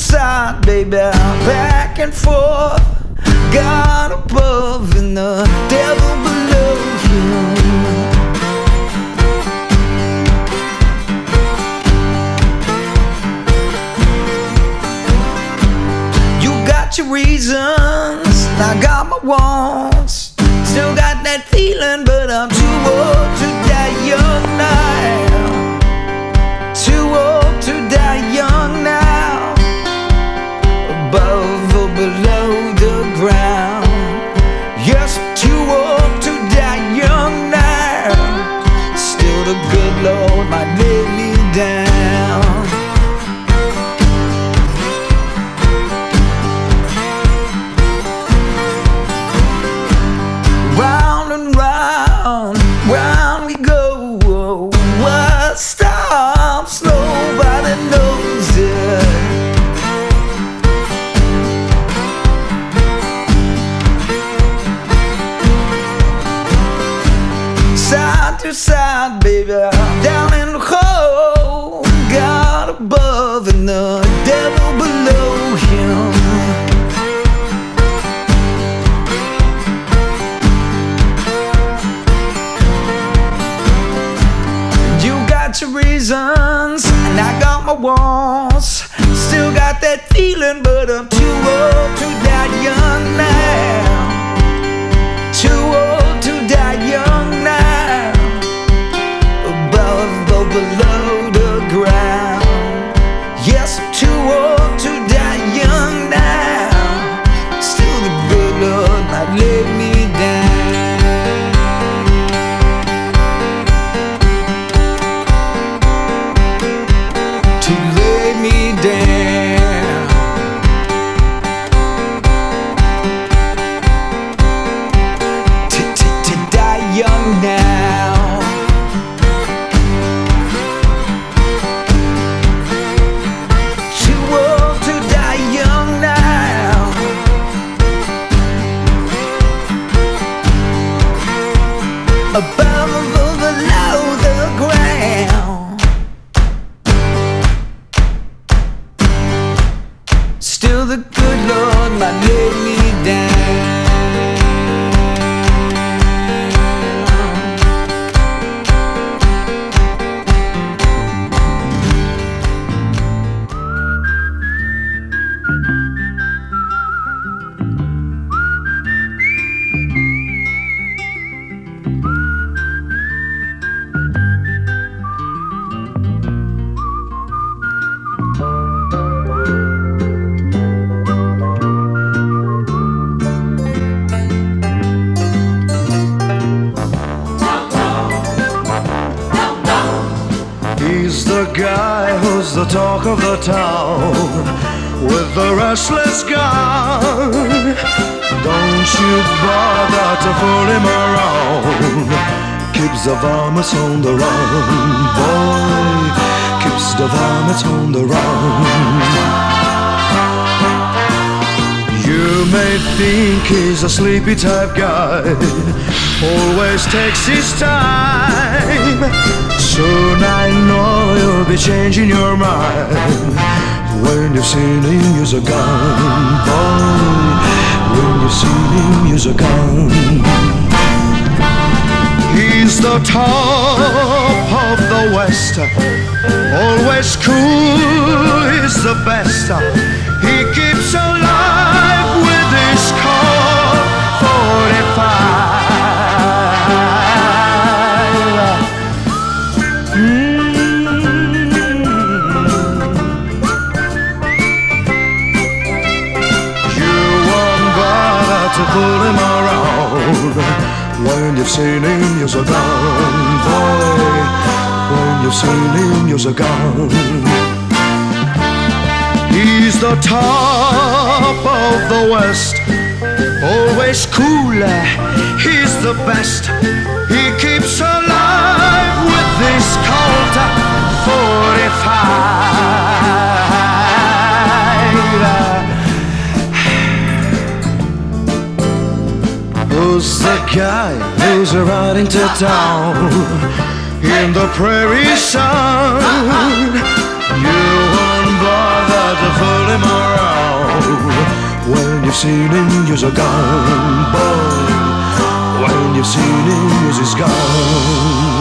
side, baby, back and forth. God above and the devil below you. Your reasons, I got my wants. Still got that feeling, but I'm too old to die young now. Too old to die young now. Above or below the ground. Yes, too old to die young now. Still the good Lord might lay me down. Round we go, what stops, nobody knows it. Side to side, baby, down in the hole. God above and the devil below him. Your reasons, and I got my wants. Still got that feeling, but I'm too old to die young now. Too old to die young now. Above or below the ground. Yes, I'm too old to die young now. Still the good Lord might lay me down. Above or below the ground. Still the good Lord might lay me down. He's the guy who's the talk of the town, with the restless gun. Don't you bother to fool him around. Keeps the varmints on the run, boy. Keeps the varmints on the run. You may think he's a sleepy type guy, always takes his time. Soon I know you'll be changing your mind when you've seen him use a gun, boy. When you've seen him use a gun. He's the top of the West, always cool, he's the best. He keeps alive with his Colt 45. To pull him around when you've seen him use a gun, boy. When you've seen him use a gun. He's the top of the West, always cool, he's the best. He keeps alive with this Colt 45. Who's the guy who's riding to town in the prairie sun? You won't bother to fool him around. you've seen him use a gun, boy, when you've seen him use his gun.